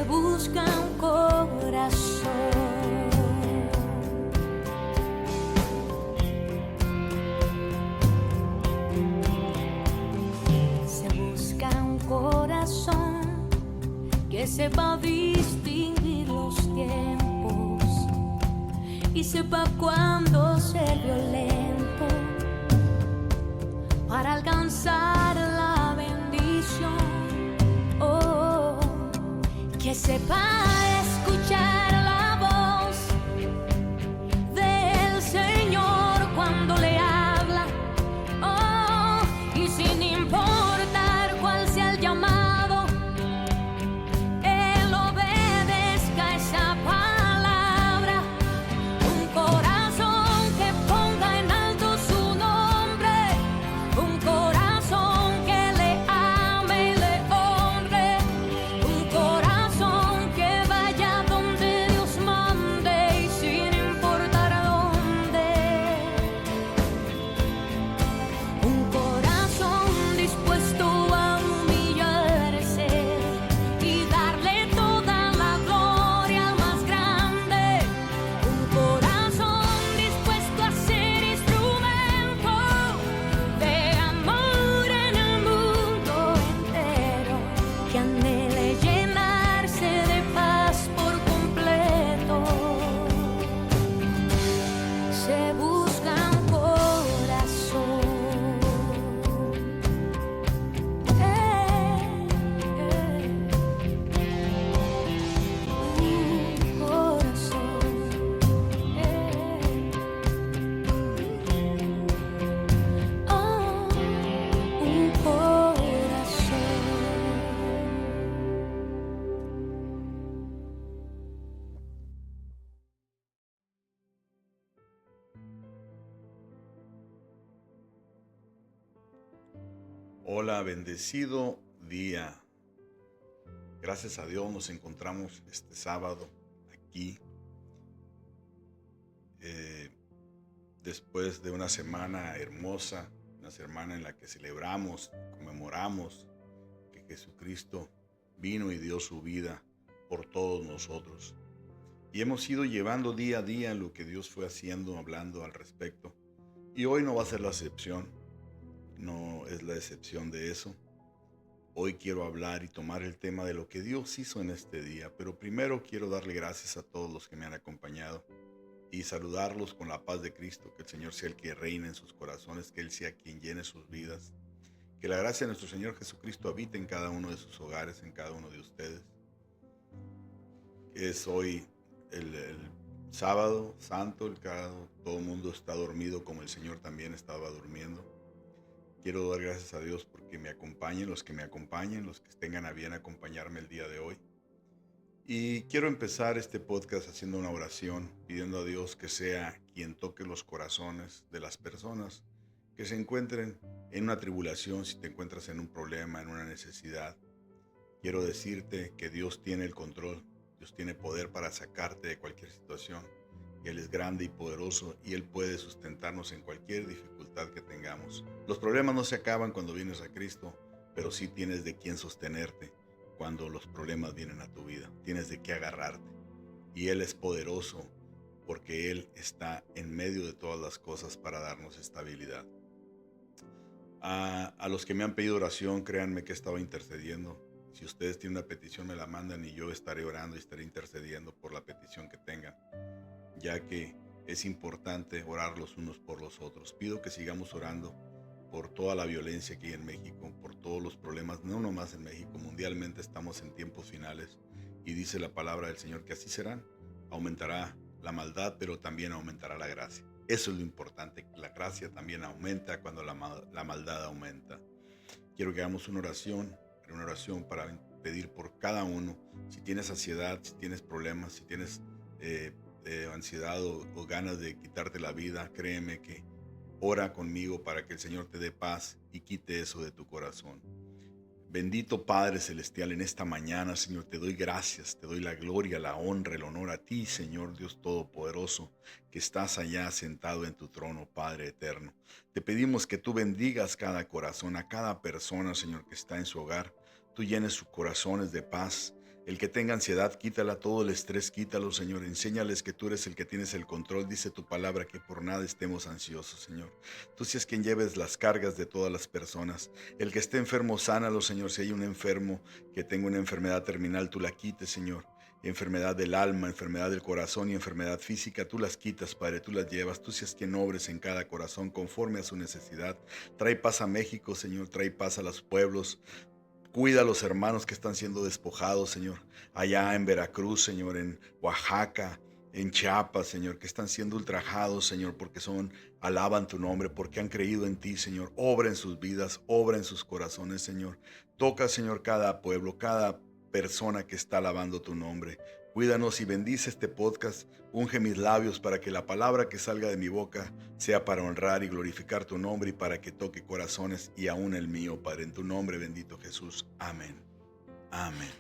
se busca un corazón. Se busca un corazón que sepa distinguir los tiempos y sepa cuándo ser violento para alcanzar la bendición. Oh, que sepa escuchar la voz del Señor cuando le habla. Oh, y sin importar cuál sea el llamado, él obedezca esa palabra. Un corazón que ponga en alto su nombre, un corazón que le ame y le honre, un corazón que vaya donde Dios mande y sin importar dónde. Un corazón dispuesto a humillarse y darle toda la gloria al más grande. Un corazón dispuesto a ser instrumento de amor en el mundo entero, que anhele llenarse de paz por completo. Se busca un corazón. Un corazón. Oh, un corazón. Hola, bendecido día. Gracias a Dios nos encontramos este sábado aquí, después de una semana hermosa, una semana en la que celebramos, conmemoramos que Jesucristo vino y dio su vida por todos nosotros. Y hemos ido llevando día a día lo que Dios fue haciendo, hablando al respecto. Y hoy no va a ser la excepción, no es la excepción de eso. Hoy quiero hablar y tomar el tema de lo que Dios hizo en este día, pero primero quiero darle gracias a todos los que me han acompañado y saludarlos con la paz de Cristo, que el Señor sea el que reine en sus corazones, que Él sea quien llene sus vidas, que la gracia de nuestro Señor Jesucristo habite en cada uno de sus hogares, en cada uno de ustedes. Es hoy el sábado santo, todo el mundo está dormido como el Señor también estaba durmiendo. Quiero dar gracias a Dios porque me acompañen, los que tengan a bien acompañarme el día de hoy. Y quiero empezar este podcast haciendo una oración, pidiendo a Dios que sea quien toque los corazones de las personas que se encuentren en una tribulación, si te encuentras en un problema, en una necesidad. Quiero decirte que Dios tiene el control, Dios tiene poder para sacarte de cualquier situación. Él es grande y poderoso y Él puede sustentarnos en cualquier dificultad que tengamos. Los problemas no se acaban cuando vienes a Cristo, pero sí tienes de quién sostenerte cuando los problemas vienen a tu vida. Tienes de qué agarrarte. Y Él es poderoso porque Él está en medio de todas las cosas para darnos estabilidad. A los que me han pedido oración, créanme que he estado intercediendo. Si ustedes tienen una petición, me la mandan y yo estaré orando y estaré intercediendo por la petición que tengan, ya que es importante orar los unos por los otros. Pido que sigamos orando por toda la violencia que hay en México, por todos los problemas, no nomás en México, mundialmente estamos en tiempos finales y dice la palabra del Señor que así serán. Aumentará la maldad, pero también aumentará la gracia. Eso es lo importante, la gracia también aumenta cuando la maldad aumenta. Quiero que hagamos una oración para pedir por cada uno. Si tienes ansiedad, si tienes problemas, si tienes ansiedad o ganas de quitarte la vida, créeme que ora conmigo para que el Señor te dé paz y quite eso de tu corazón. Bendito Padre Celestial, en esta mañana, Señor, te doy gracias, te doy la gloria, la honra, el honor a ti, Señor Dios Todopoderoso, que estás allá sentado en tu trono, Padre eterno. Te pedimos que tú bendigas cada corazón, a cada persona, Señor, que está en su hogar. Tú llenes sus corazones de paz. El que tenga ansiedad, quítala, todo el estrés, quítalo, Señor. Enséñales que tú eres el que tienes el control. Dice tu palabra que por nada estemos ansiosos, Señor. Tú sí es quien lleves las cargas de todas las personas. El que esté enfermo, sánalo, Señor. Si hay un enfermo que tenga una enfermedad terminal, tú la quites, Señor. Enfermedad del alma, enfermedad del corazón y enfermedad física, tú las quitas, Padre, tú las llevas. Tú sí es quien obres en cada corazón conforme a su necesidad. Trae paz a México, Señor. Trae paz a los pueblos. Cuida a los hermanos que están siendo despojados, Señor. Allá en Veracruz, Señor, en Oaxaca, en Chiapas, Señor, que están siendo ultrajados, Señor, porque alaban tu nombre, porque han creído en ti, Señor. Obra en sus vidas, obra en sus corazones, Señor. Toca, Señor, cada pueblo, cada persona que está alabando tu nombre. Cuídanos y bendice este podcast. Unge mis labios para que la palabra que salga de mi boca sea para honrar y glorificar tu nombre y para que toque corazones y aún el mío, Padre. En tu nombre, bendito Jesús. Amén. Amén.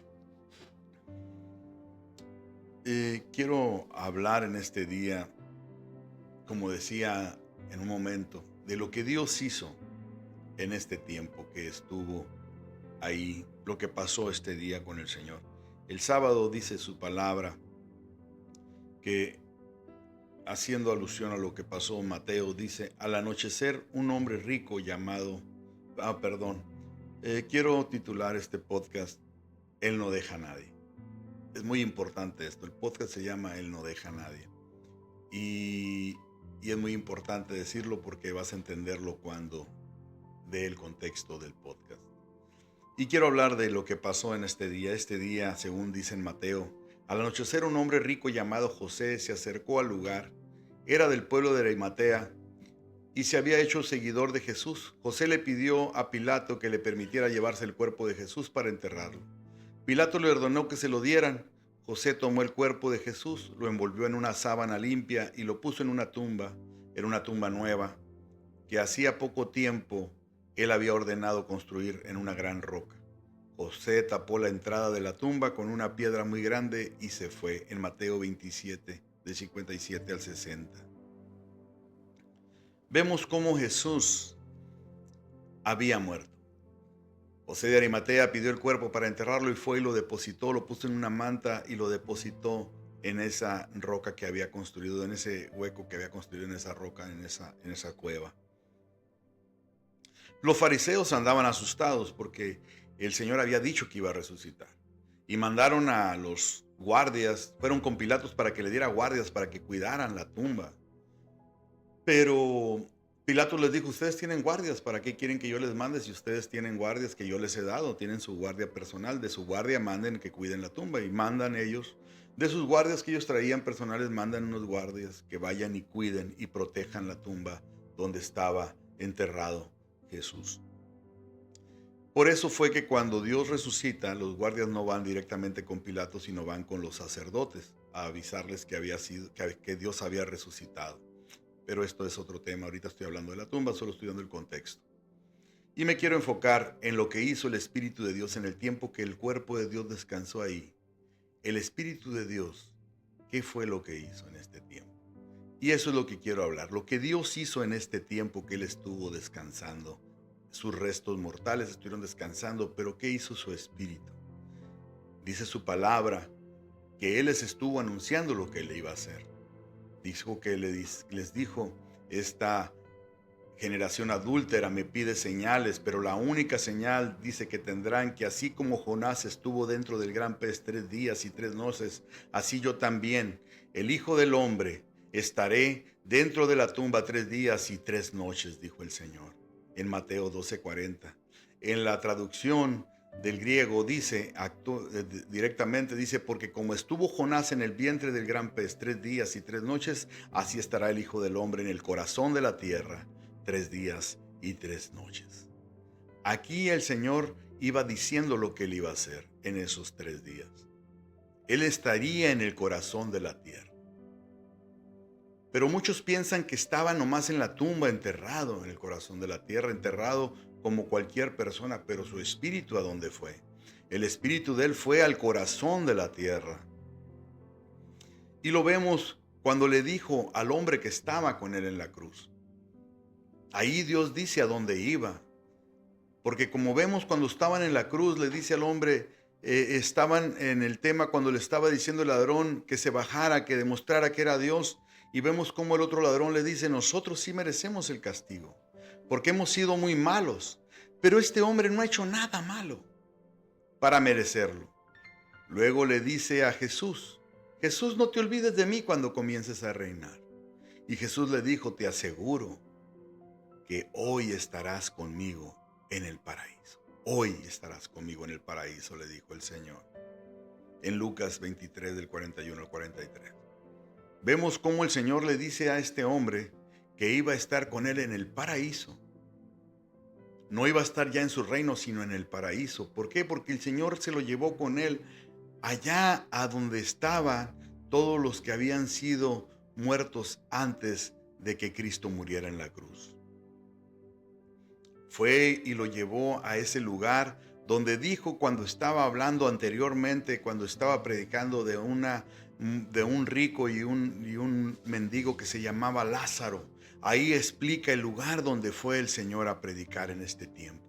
Quiero hablar en este día, como decía en un momento, de lo que Dios hizo en este tiempo que estuvo ahí, lo que pasó este día con el Señor. El sábado dice su palabra que, haciendo alusión a lo que pasó, Mateo dice: al anochecer un hombre rico llamado, quiero titular este podcast Él no deja a nadie. Es muy importante esto, el podcast se llama Él no deja a nadie. Y es muy importante decirlo porque vas a entenderlo cuando dé el contexto del podcast. Y quiero hablar de lo que pasó en este día. Este día, según dice en Mateo, al anochecer un hombre rico llamado José se acercó al lugar. Era del pueblo de Arimatea y se había hecho seguidor de Jesús. José le pidió a Pilato que le permitiera llevarse el cuerpo de Jesús para enterrarlo. Pilato le ordenó que se lo dieran. José tomó el cuerpo de Jesús, lo envolvió en una sábana limpia y lo puso en una tumba. Era una tumba nueva que hacía poco tiempo él había ordenado construir en una gran roca. José tapó la entrada de la tumba con una piedra muy grande y se fue. En Mateo 27, de 57 al 60. Vemos cómo Jesús había muerto. José de Arimatea pidió el cuerpo para enterrarlo y fue y lo depositó, lo puso en una manta y lo depositó en esa roca que había construido, en ese hueco que había construido en esa roca, en esa cueva. Los fariseos andaban asustados porque el Señor había dicho que iba a resucitar. Y mandaron a los guardias, fueron con Pilatos para que le diera guardias para que cuidaran la tumba. Pero Pilatos les dijo: ustedes tienen guardias, ¿para qué quieren que yo les mande si ustedes tienen guardias que yo les he dado? Tienen su guardia personal, de su guardia manden que cuiden la tumba. Y mandan ellos, de sus guardias que ellos traían personales, mandan unos guardias que vayan y cuiden y protejan la tumba donde estaba enterrado Jesús. Por eso fue que cuando Dios resucita, los guardias no van directamente con Pilato, sino van con los sacerdotes a avisarles que Dios había resucitado. Pero esto es otro tema. Ahorita estoy hablando de la tumba, solo estoy dando el contexto. Y me quiero enfocar en lo que hizo el Espíritu de Dios en el tiempo que el cuerpo de Dios descansó ahí. El Espíritu de Dios, ¿qué fue lo que hizo en este tiempo? Y eso es lo que quiero hablar. Lo que Dios hizo en este tiempo que Él estuvo descansando. Sus restos mortales estuvieron descansando, pero ¿qué hizo su Espíritu? Dice su palabra que Él les estuvo anunciando lo que Él iba a hacer. Dijo que les dijo: esta generación adúltera me pide señales, pero la única señal dice que tendrán que, así como Jonás estuvo dentro del gran pez 3 días y 3 noches, así yo también, el Hijo del Hombre, estaré dentro de la tumba 3 días y 3 noches, dijo el Señor. En Mateo 12:40. En la traducción del griego dice, directamente dice: porque como estuvo Jonás en el vientre del gran pez 3 días y 3 noches, así estará el Hijo del Hombre en el corazón de la tierra 3 días y 3 noches. Aquí el Señor iba diciendo lo que Él iba a hacer en esos 3 días. Él estaría en el corazón de la tierra. Pero muchos piensan que estaba nomás en la tumba, enterrado en el corazón de la tierra, enterrado como cualquier persona, pero su espíritu, ¿a dónde fue? El espíritu de Él fue al corazón de la tierra. Y lo vemos cuando le dijo al hombre que estaba con Él en la cruz. Ahí Dios dice a dónde iba. Porque como vemos cuando estaban en la cruz, le dice al hombre: estaban en el tema cuando le estaba diciendo el ladrón que se bajara, que demostrara que era Dios. Y vemos cómo el otro ladrón le dice, nosotros sí merecemos el castigo, porque hemos sido muy malos. Pero este hombre no ha hecho nada malo para merecerlo. Luego le dice a Jesús, Jesús, no te olvides de mí cuando comiences a reinar. Y Jesús le dijo, te aseguro que hoy estarás conmigo en el paraíso. Hoy estarás conmigo en el paraíso, le dijo el Señor. En Lucas 23, del 41 al 43. Vemos cómo el Señor le dice a este hombre que iba a estar con él en el paraíso. No iba a estar ya en su reino, sino en el paraíso. ¿Por qué? Porque el Señor se lo llevó con él allá a donde estaban todos los que habían sido muertos antes de que Cristo muriera en la cruz. Fue y lo llevó a ese lugar donde dijo cuando estaba hablando anteriormente, cuando estaba predicando de un rico y un mendigo que se llamaba Lázaro. Ahí explica el lugar donde fue el Señor a predicar en este tiempo.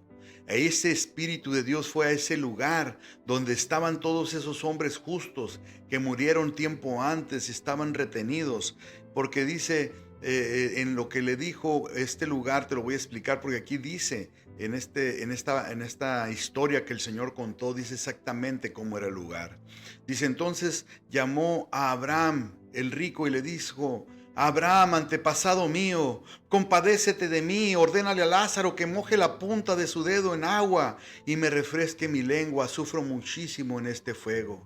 Ese Espíritu de Dios fue a ese lugar donde estaban todos esos hombres justos que murieron tiempo antes, estaban retenidos, porque dice en lo que le dijo este lugar, te lo voy a explicar porque aquí dice, en esta historia que el Señor contó, dice exactamente cómo era el lugar. Dice, entonces llamó a Abraham, el rico, y le dijo, Abraham, antepasado mío, compadécete de mí, ordénale a Lázaro que moje la punta de su dedo en agua y me refresque mi lengua, sufro muchísimo en este fuego.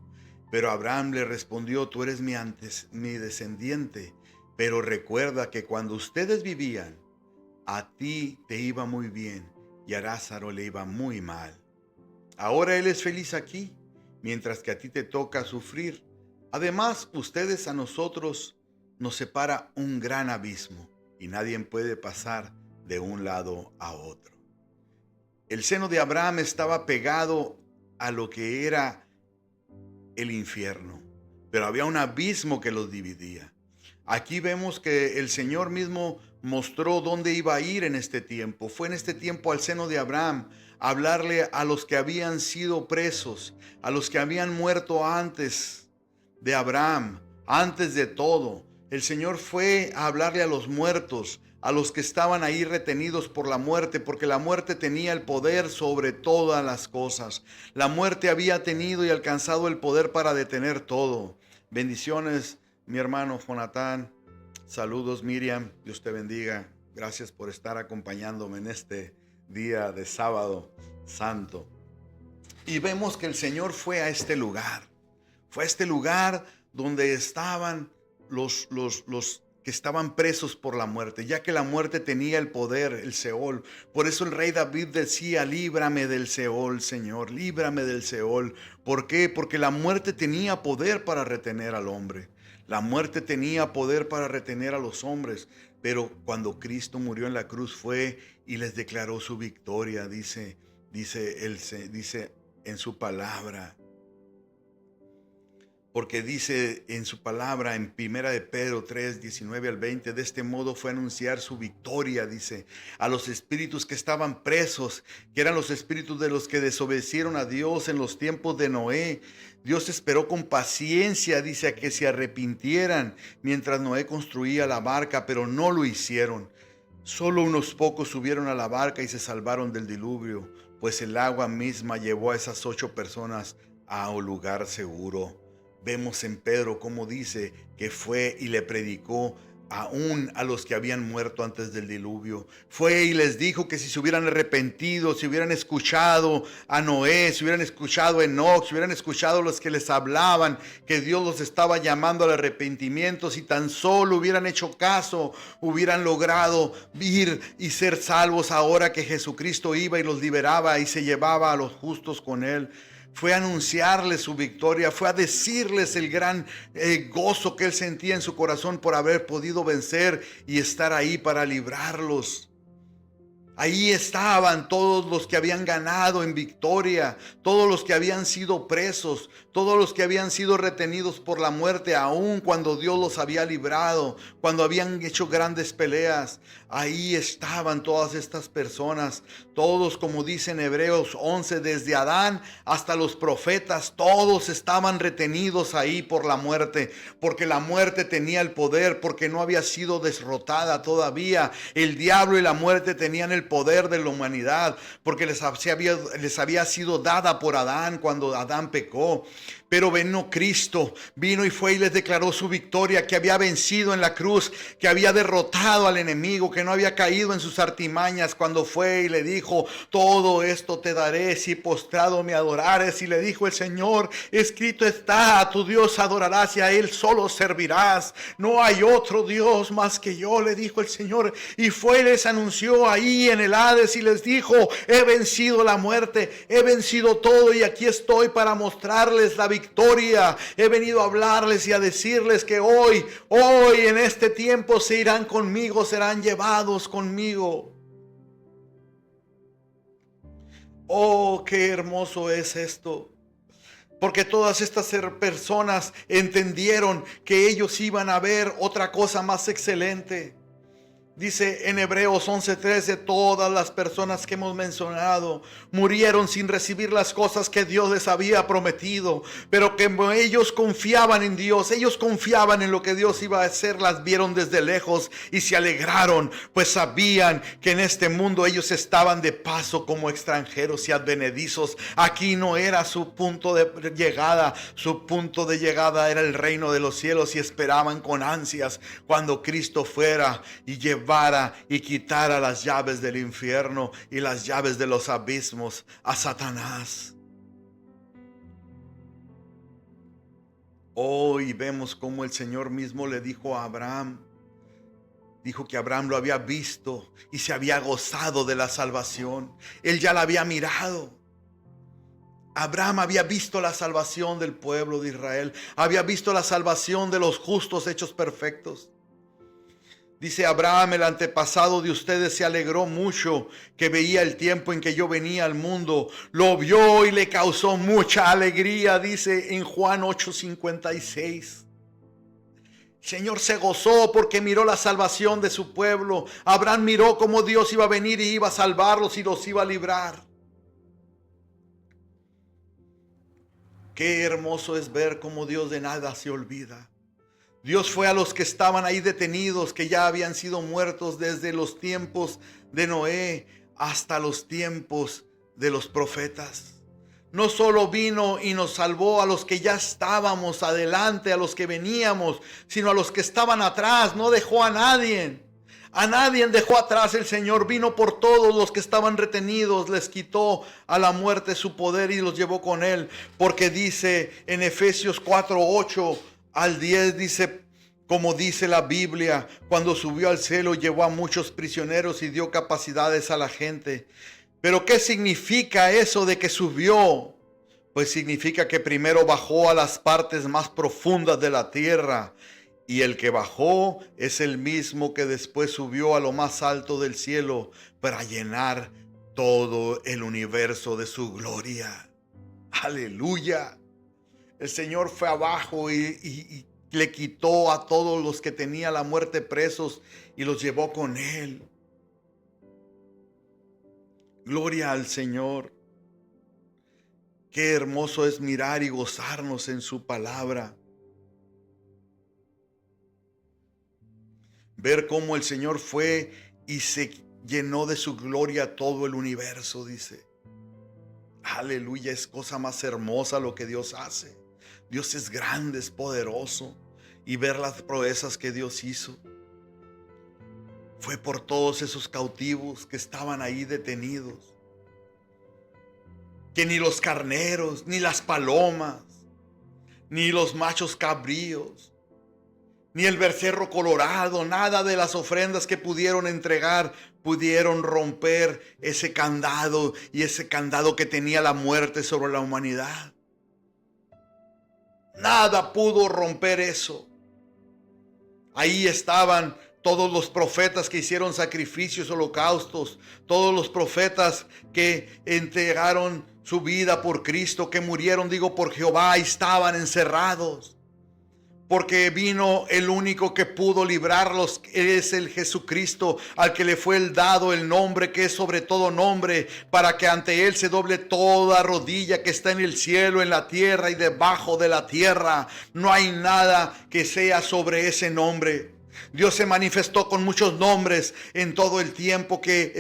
Pero Abraham le respondió, tú eres mi descendiente, pero recuerda que cuando ustedes vivían, a ti te iba muy bien y a Lázaro le iba muy mal. Ahora él es feliz aquí, mientras que a ti te toca sufrir. Además, ustedes a nosotros nos separa un gran abismo y nadie puede pasar de un lado a otro. El seno de Abraham estaba pegado a lo que era el infierno, pero había un abismo que los dividía. Aquí vemos que el Señor mismo mostró dónde iba a ir en este tiempo. Fue en este tiempo al seno de Abraham a hablarle a los que habían sido presos, a los que habían muerto antes de Abraham, antes de todo. El Señor fue a hablarle a los muertos, a los que estaban ahí retenidos por la muerte, porque la muerte tenía el poder sobre todas las cosas. La muerte había tenido y alcanzado el poder para detener todo. Bendiciones, mi hermano Jonatán. Saludos, Miriam. Dios te bendiga. Gracias por estar acompañándome en este día de sábado santo. Y vemos que el Señor fue a este lugar. Fue a este lugar donde estaban los que estaban presos por la muerte, ya que la muerte tenía el poder, el Seol. Por eso el rey David decía, líbrame del Seol, Señor, líbrame del Seol. ¿Por qué? Porque la muerte tenía poder para retener al hombre. La muerte tenía poder para retener a los hombres. Pero cuando Cristo murió en la cruz fue y les declaró su victoria, dice en su palabra. Porque dice en su palabra en 1 de Pedro 3, 19 al 20, de este modo fue a anunciar su victoria, dice, a los espíritus que estaban presos, que eran los espíritus de los que desobedecieron a Dios en los tiempos de Noé. Dios esperó con paciencia, dice, a que se arrepintieran mientras Noé construía la barca, pero no lo hicieron. Solo unos pocos subieron a la barca y se salvaron del diluvio, pues el agua misma llevó a esas 8 personas a un lugar seguro. Vemos en Pedro cómo dice que fue y le predicó aún a los que habían muerto antes del diluvio. Fue y les dijo que si se hubieran arrepentido, si hubieran escuchado a Noé, si hubieran escuchado a Enoc, si hubieran escuchado a los que les hablaban, que Dios los estaba llamando al arrepentimiento, si tan solo hubieran hecho caso, hubieran logrado ir y ser salvos ahora que Jesucristo iba y los liberaba y se llevaba a los justos con él. Fue a anunciarles su victoria, fue a decirles el gran gozo que él sentía en su corazón por haber podido vencer y estar ahí para librarlos. Ahí estaban todos los que habían ganado en victoria, todos los que habían sido presos, todos los que habían sido retenidos por la muerte, aun cuando Dios los había librado, cuando habían hecho grandes peleas. Ahí estaban todas estas personas, todos, como dice en Hebreos 11, desde Adán hasta los profetas, todos estaban retenidos ahí por la muerte, porque la muerte tenía el poder, porque no había sido derrotada todavía. El diablo y la muerte tenían el poder de la humanidad, porque les había sido dada por Adán cuando Adán pecó. Pero vino Cristo, vino y fue y les declaró su victoria, que había vencido en la cruz, que había derrotado al enemigo, que no había caído en sus artimañas, cuando fue y le dijo: todo esto te daré si postrado me adorares. Y le dijo el Señor: escrito está, a tu Dios adorarás y a Él solo servirás. No hay otro Dios más que yo, le dijo el Señor. Y fue y les anunció ahí en el Hades y les dijo: he vencido la muerte, he vencido todo, y aquí estoy para mostrarles la victoria. He venido a hablarles y a decirles que hoy en este tiempo se irán conmigo, serán llevados conmigo. Oh, qué hermoso es esto. Porque todas estas personas entendieron que ellos iban a ver otra cosa más excelente. Dice en Hebreos 11:13, todas las personas que hemos mencionado murieron sin recibir las cosas que Dios les había prometido, pero que ellos confiaban en Dios, ellos confiaban en lo que Dios iba a hacer, las vieron desde lejos y se alegraron, pues sabían que en este mundo ellos estaban de paso como extranjeros y advenedizos. Aquí no era su punto de llegada, su punto de llegada era el reino de los cielos, y esperaban con ansias cuando Cristo fuera y llevara y quitara las llaves del infierno y las llaves de los abismos a Satanás. Hoy vemos cómo el Señor mismo le dijo a Abraham, dijo que Abraham lo había visto y se había gozado de la salvación. Él ya la había mirado. Abraham había visto la salvación del pueblo de Israel, había visto la salvación de los justos hechos perfectos. Dice: Abraham, el antepasado de ustedes, se alegró mucho que veía el tiempo en que yo venía al mundo. Lo vio y le causó mucha alegría, dice en Juan 8:56. El Señor se gozó porque miró la salvación de su pueblo. Abraham miró cómo Dios iba a venir y iba a salvarlos y los iba a librar. Qué hermoso es ver cómo Dios de nada se olvida. Dios fue a los que estaban ahí detenidos, que ya habían sido muertos desde los tiempos de Noé hasta los tiempos de los profetas. No solo vino y nos salvó a los que ya estábamos adelante, a los que veníamos, sino a los que estaban atrás. No dejó a nadie. A nadie dejó atrás el Señor. Vino por todos los que estaban retenidos. Les quitó a la muerte su poder y los llevó con Él. Porque dice en Efesios 4:8 al 10, dice, como dice la Biblia: cuando subió al cielo llevó a muchos prisioneros y dio capacidades a la gente. Pero ¿qué significa eso de que subió? Pues significa que primero bajó a las partes más profundas de la tierra. Y el que bajó es el mismo que después subió a lo más alto del cielo para llenar todo el universo de su gloria. Aleluya. El Señor fue abajo y le quitó a todos los que tenía la muerte presos y los llevó con Él. Gloria al Señor. Qué hermoso es mirar y gozarnos en su palabra. Ver cómo el Señor fue y se llenó de su gloria todo el universo, dice. Aleluya, es cosa más hermosa lo que Dios hace. Dios es grande, es poderoso. Y ver las proezas que Dios hizo. Fue por todos esos cautivos que estaban ahí detenidos. Que ni los carneros, ni las palomas, ni los machos cabríos, ni el becerro colorado, nada de las ofrendas que pudieron entregar, pudieron romper ese candado, y ese candado que tenía la muerte sobre la humanidad. Nada pudo romper eso. Ahí estaban todos los profetas que hicieron sacrificios, holocaustos, todos los profetas que entregaron su vida por Cristo, que murieron, digo, por Jehová, y estaban encerrados. Porque vino el único que pudo librarlos, es el Jesucristo, al que le fue dado el nombre que es sobre todo nombre, para que ante él se doble toda rodilla que está en el cielo, en la tierra y debajo de la tierra. No hay nada que sea sobre ese nombre. Dios se manifestó con muchos nombres en todo el tiempo que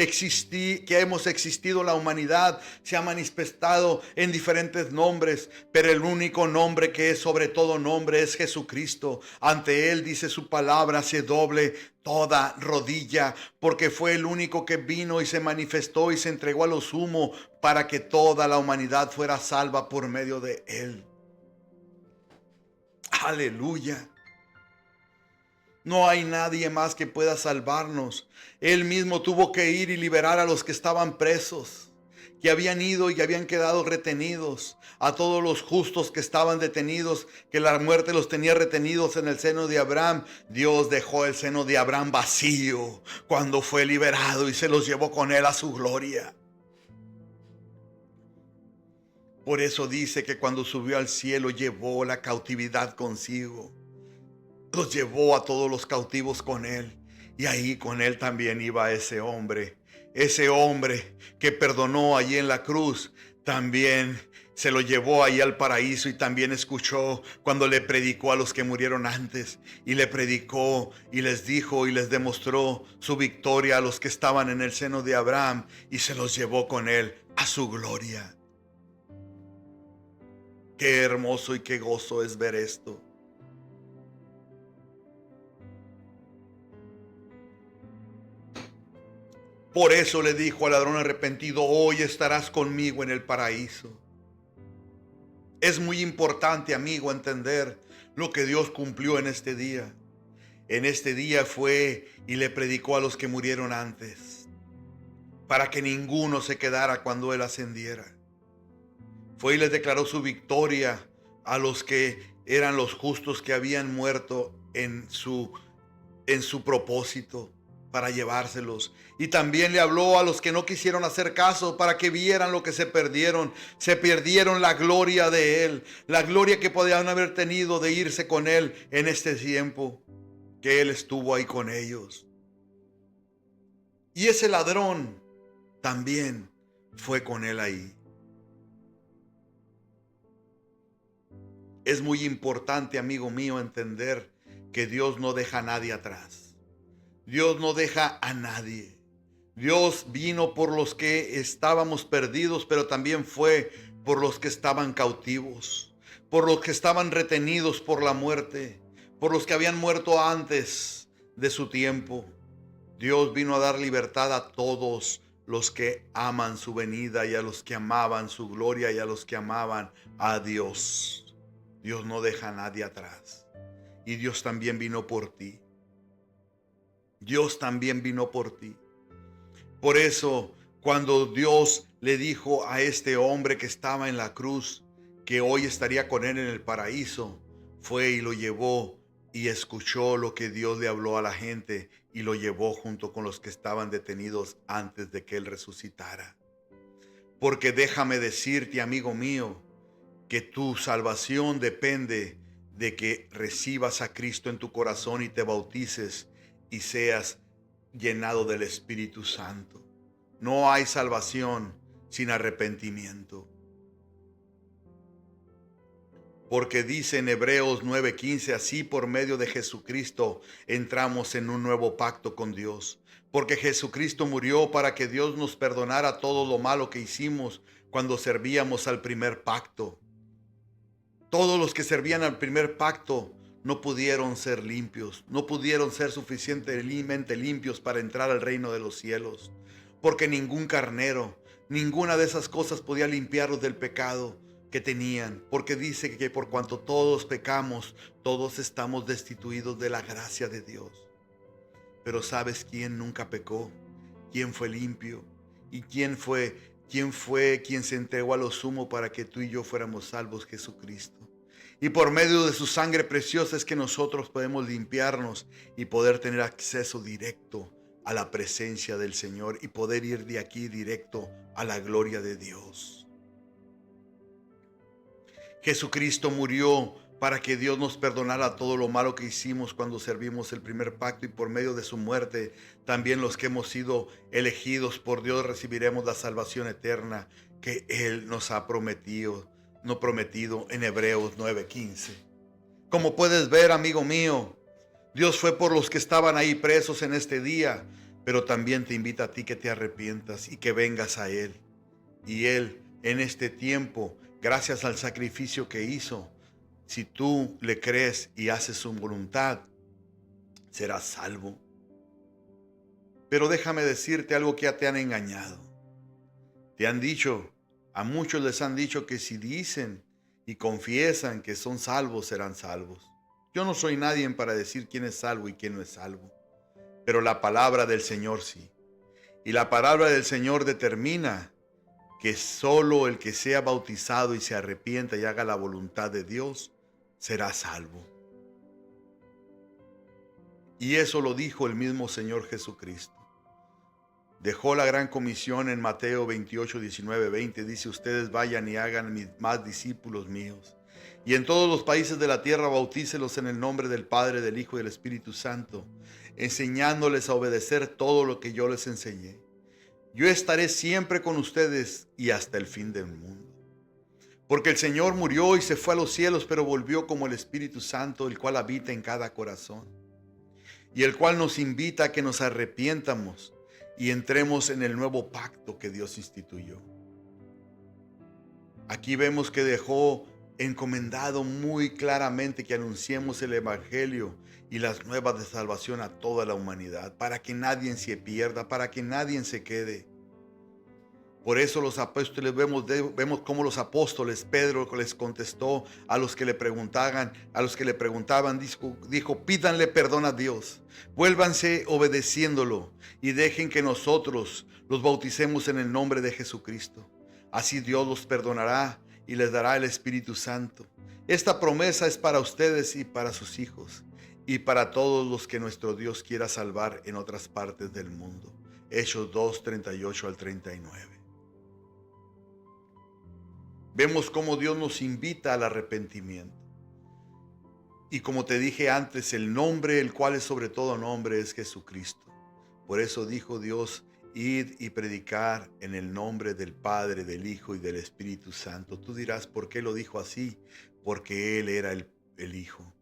hemos existido la humanidad. Se ha manifestado en diferentes nombres, pero el único nombre que es sobre todo nombre es Jesucristo. Ante él, dice su palabra, se doble toda rodilla, porque fue el único que vino y se manifestó y se entregó a lo sumo para que toda la humanidad fuera salva por medio de él. Aleluya. No hay nadie más que pueda salvarnos. Él mismo tuvo que ir y liberar a los que estaban presos, que habían ido y habían quedado retenidos, a todos los justos que estaban detenidos, que la muerte los tenía retenidos en el seno de Abraham. Dios dejó el seno de Abraham vacío cuando fue liberado y se los llevó con él a su gloria. Por eso dice que cuando subió al cielo llevó la cautividad consigo. Los llevó a todos los cautivos con él. Y ahí con él también iba ese hombre. Ese hombre que perdonó allí en la cruz, también se lo llevó ahí al paraíso y también escuchó cuando le predicó a los que murieron antes. Y le predicó y les dijo y les demostró su victoria a los que estaban en el seno de Abraham. Y se los llevó con él a su gloria. Qué hermoso y qué gozo es ver esto. Por eso le dijo al ladrón arrepentido: hoy estarás conmigo en el paraíso. Es muy importante, amigo, entender lo que Dios cumplió en este día. En este día fue y le predicó a los que murieron antes, para que ninguno se quedara cuando Él ascendiera. Fue y les declaró su victoria a los que eran los justos que habían muerto en su propósito para llevárselos. Y también le habló a los que no quisieron hacer caso para que vieran lo que se perdieron. Se perdieron la gloria de Él, la gloria que podían haber tenido de irse con Él en este tiempo que Él estuvo ahí con ellos. Y ese ladrón también fue con Él ahí. Es muy importante, amigo mío, entender que Dios no deja a nadie atrás. Dios no deja a nadie. Dios vino por los que estábamos perdidos, pero también fue por los que estaban cautivos, por los que estaban retenidos por la muerte, por los que habían muerto antes de su tiempo. Dios vino a dar libertad a todos los que aman su venida y a los que amaban su gloria y a los que amaban a Dios. Dios no deja a nadie atrás. Y Dios también vino por ti. Dios también vino por ti. Por eso, cuando Dios le dijo a este hombre que estaba en la cruz que hoy estaría con él en el paraíso, fue y lo llevó y escuchó lo que Dios le habló a la gente y lo llevó junto con los que estaban detenidos antes de que él resucitara. Porque déjame decirte, amigo mío, que tu salvación depende de que recibas a Cristo en tu corazón y te bautices y seas llenado del Espíritu Santo. No hay salvación sin arrepentimiento. Porque dice en Hebreos 9:15, así por medio de Jesucristo entramos en un nuevo pacto con Dios. Porque Jesucristo murió para que Dios nos perdonara todo lo malo que hicimos cuando servíamos al primer pacto. Todos los que servían al primer pacto no pudieron ser limpios, no pudieron ser suficientemente limpios para entrar al reino de los cielos, porque ningún carnero, ninguna de esas cosas podía limpiarlos del pecado que tenían, porque dice que por cuanto todos pecamos, todos estamos destituidos de la gracia de Dios. Pero ¿sabes quién nunca pecó? ¿Quién fue limpio? ¿Y quién fue quien se entregó a lo sumo para que tú y yo fuéramos salvos? Jesucristo. Y por medio de su sangre preciosa es que nosotros podemos limpiarnos y poder tener acceso directo a la presencia del Señor y poder ir de aquí directo a la gloria de Dios. Jesucristo murió para que Dios nos perdonara todo lo malo que hicimos cuando servimos el primer pacto, y por medio de su muerte también los que hemos sido elegidos por Dios recibiremos la salvación eterna que Él nos ha prometido en Hebreos 9:15. Como puedes ver, amigo mío, Dios fue por los que estaban ahí presos en este día, pero también te invita a ti que te arrepientas y que vengas a Él. Y Él en este tiempo, gracias al sacrificio que hizo, si tú le crees y haces su voluntad, serás salvo. Pero déjame decirte algo que ya te han engañado. Te han dicho, a muchos les han dicho que si dicen y confiesan que son salvos, serán salvos. Yo no soy nadie para decir quién es salvo y quién no es salvo, pero la palabra del Señor sí. Y la palabra del Señor determina que solo el que sea bautizado y se arrepienta y haga la voluntad de Dios será salvo. Y eso lo dijo el mismo Señor Jesucristo. Dejó la gran comisión en Mateo 28, 19, 20. Dice: ustedes vayan y hagan más discípulos míos, y en todos los países de la tierra bautícelos en el nombre del Padre, del Hijo y del Espíritu Santo, enseñándoles a obedecer todo lo que yo les enseñé. Yo estaré siempre con ustedes y hasta el fin del mundo. Porque el Señor murió y se fue a los cielos, pero volvió como el Espíritu Santo, el cual habita en cada corazón, y el cual nos invita a que nos arrepientamos y entremos en el nuevo pacto que Dios instituyó. Aquí vemos que dejó encomendado muy claramente que anunciemos el Evangelio y las nuevas de salvación a toda la humanidad, para que nadie se pierda, para que nadie se quede. Por eso los apóstoles vemos cómo los apóstoles, Pedro les contestó a los que le preguntaban, dijo: pídanle perdón a Dios, vuélvanse obedeciéndolo y dejen que nosotros los bauticemos en el nombre de Jesucristo. Así Dios los perdonará y les dará el Espíritu Santo. Esta promesa es para ustedes y para sus hijos y para todos los que nuestro Dios quiera salvar en otras partes del mundo. Hechos 2, 38 al 39. Vemos cómo Dios nos invita al arrepentimiento. Y como te dije antes, el nombre, el cual es sobre todo nombre, es Jesucristo. Por eso dijo Dios: id y predicar en el nombre del Padre, del Hijo y del Espíritu Santo. Tú dirás: ¿por qué lo dijo así? Porque Él era el Hijo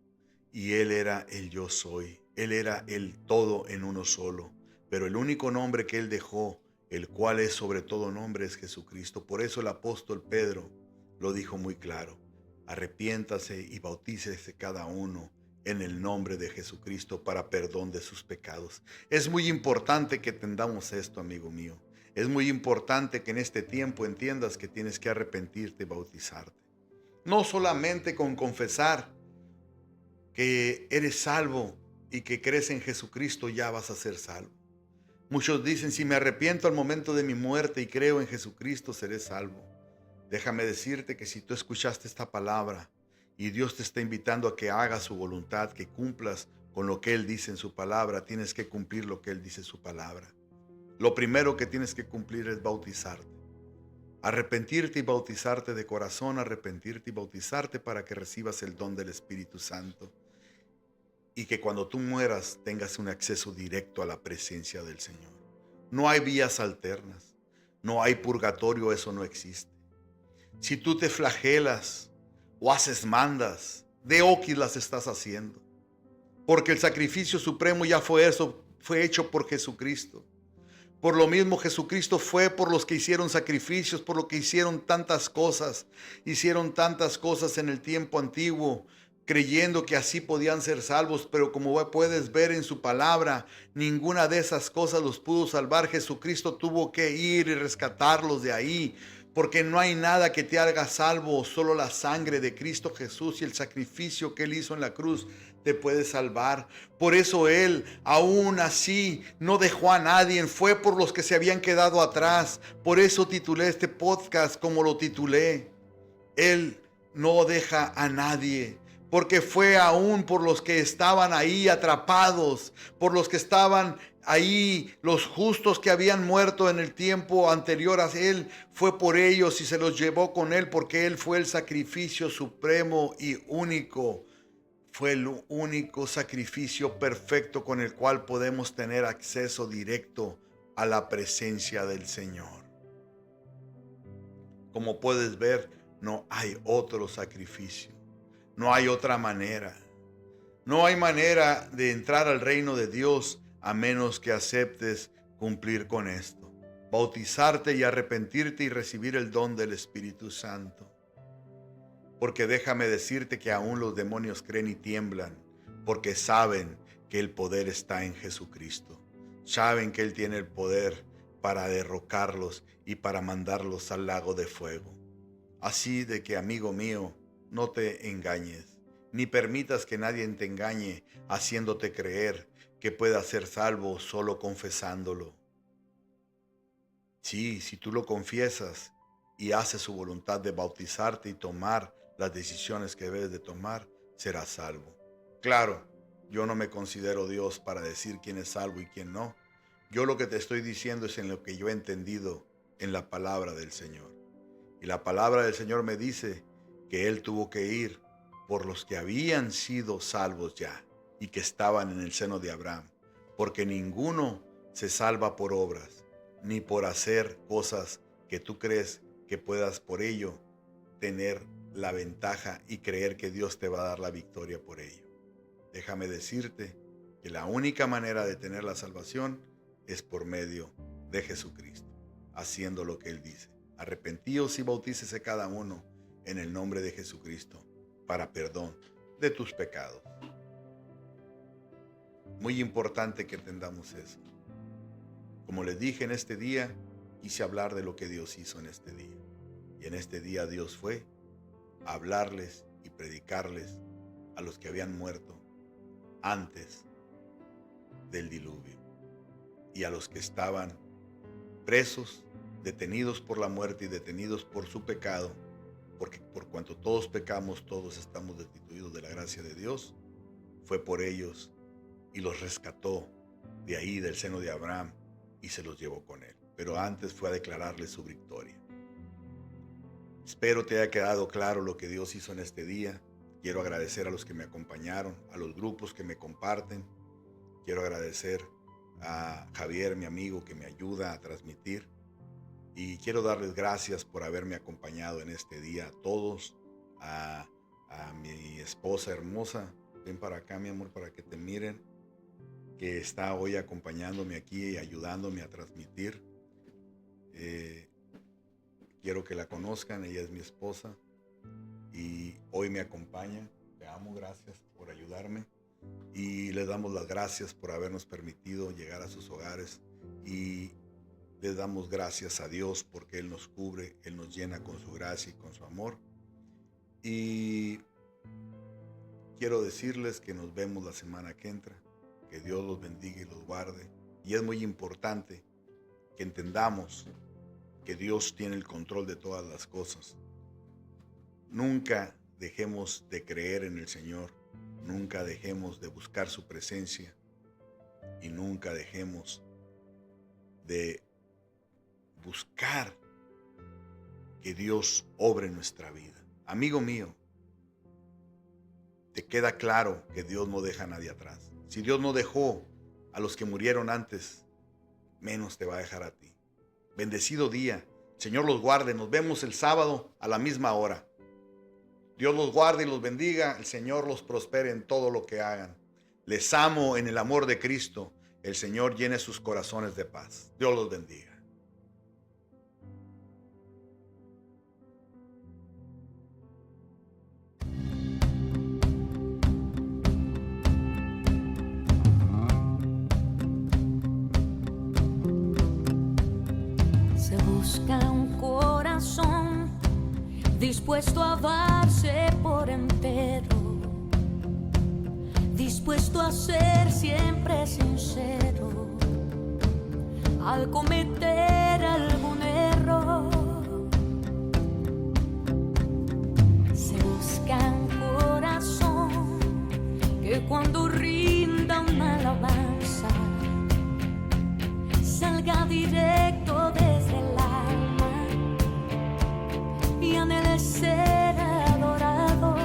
y Él era el yo soy. Él era el todo en uno solo. Pero el único nombre que Él dejó, el cual es sobre todo nombre, es Jesucristo. Por eso el apóstol Pedro lo dijo muy claro: arrepiéntase y bautícese cada uno en el nombre de Jesucristo para perdón de sus pecados. Es muy importante que entendamos esto, amigo mío. Es muy importante que en este tiempo entiendas que tienes que arrepentirte y bautizarte. No solamente con confesar que eres salvo y que crees en Jesucristo ya vas a ser salvo. Muchos dicen: si me arrepiento al momento de mi muerte y creo en Jesucristo, seré salvo. Déjame decirte que si tú escuchaste esta palabra y Dios te está invitando a que hagas su voluntad, que cumplas con lo que Él dice en su palabra, tienes que cumplir lo que Él dice en su palabra. Lo primero que tienes que cumplir es bautizarte. Arrepentirte y bautizarte de corazón, arrepentirte y bautizarte para que recibas el don del Espíritu Santo. Y que cuando tú mueras tengas un acceso directo a la presencia del Señor. No hay vías alternas, no hay purgatorio, eso no existe. Si tú te flagelas o haces mandas, de oquis las estás haciendo. Porque el sacrificio supremo ya fue hecho por Jesucristo. Por lo mismo Jesucristo fue por los que hicieron sacrificios, por lo que hicieron tantas cosas. Hicieron tantas cosas en el tiempo antiguo, creyendo que así podían ser salvos, pero como puedes ver en su palabra, ninguna de esas cosas los pudo salvar. Jesucristo tuvo que ir y rescatarlos de ahí, porque no hay nada que te haga salvo, solo la sangre de Cristo Jesús y el sacrificio que Él hizo en la cruz te puede salvar. Por eso Él, aún así, no dejó a nadie, fue por los que se habían quedado atrás. Por eso titulé este podcast como lo titulé. Él no deja a nadie, porque fue aún por los que estaban ahí atrapados, por los que estaban ahí, los justos que habían muerto en el tiempo anterior a él, fue por ellos y se los llevó con él, porque él fue el sacrificio supremo y único. Fue el único sacrificio perfecto con el cual podemos tener acceso directo a la presencia del Señor. Como puedes ver, no hay otro sacrificio, no hay otra manera. No hay manera de entrar al reino de Dios a menos que aceptes cumplir con esto: bautizarte y arrepentirte y recibir el don del Espíritu Santo. Porque déjame decirte que aún los demonios creen y tiemblan, porque saben que el poder está en Jesucristo. Saben que Él tiene el poder para derrocarlos y para mandarlos al lago de fuego. Así de que, amigo mío, no te engañes, ni permitas que nadie te engañe haciéndote creer que puedas ser salvo solo confesándolo. Sí, si tú lo confiesas y haces su voluntad de bautizarte y tomar las decisiones que debes de tomar, serás salvo. Claro, yo no me considero Dios para decir quién es salvo y quién no. Yo lo que te estoy diciendo es en lo que yo he entendido en la palabra del Señor. Y la palabra del Señor me dice que Él tuvo que ir por los que habían sido salvos ya y que estaban en el seno de Abraham, porque ninguno se salva por obras, ni por hacer cosas que tú crees que puedas por ello tener la ventaja y creer que Dios te va a dar la victoria por ello. Déjame decirte que la única manera de tener la salvación es por medio de Jesucristo, haciendo lo que Él dice: arrepentíos y bautícese cada uno en el nombre de Jesucristo para perdón de tus pecados. Muy importante que entendamos eso. Como les dije, en este día quise hablar de lo que Dios hizo en este día. Y en este día Dios fue a hablarles y predicarles a los que habían muerto antes del diluvio y a los que estaban presos, detenidos por la muerte y detenidos por su pecado, porque por cuanto todos pecamos, todos estamos destituidos de la gracia de Dios. Fue por ellos y los rescató de ahí, del seno de Abraham, y se los llevó con él. Pero antes fue a declararles su victoria. Espero te haya quedado claro lo que Dios hizo en este día. Quiero agradecer a los que me acompañaron, a los grupos que me comparten. Quiero agradecer a Javier, mi amigo, que me ayuda a transmitir. Y quiero darles gracias por haberme acompañado en este día a todos, a mi esposa hermosa. Ven para acá, mi amor, para que te miren, que está hoy acompañándome aquí y ayudándome a transmitir. Quiero que la conozcan, ella es mi esposa y hoy me acompaña. Te amo, gracias por ayudarme y les damos las gracias por habernos permitido llegar a sus hogares y les damos gracias a Dios porque Él nos cubre, Él nos llena con su gracia y con su amor. Y quiero decirles que nos vemos la semana que entra, que Dios los bendiga y los guarde. Y es muy importante que entendamos que Dios tiene el control de todas las cosas. Nunca dejemos de creer en el Señor, nunca dejemos de buscar su presencia y nunca dejemos de buscar que Dios obre en nuestra vida. Amigo mío, te queda claro que Dios no deja a nadie atrás. Si Dios no dejó a los que murieron antes, menos te va a dejar a ti. Bendecido día. Señor los guarde. Nos vemos el sábado a la misma hora. Dios los guarde y los bendiga. El Señor los prospere en todo lo que hagan. Les amo en el amor de Cristo. El Señor llene sus corazones de paz. Dios los bendiga. Se busca un corazón dispuesto a darse por entero, dispuesto a ser siempre sincero al cometer algún error. Se que cuando rinda una alabanza salga directo desde el alma y anhele ser adorado,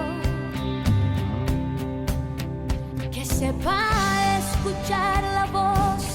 que sepa escuchar la voz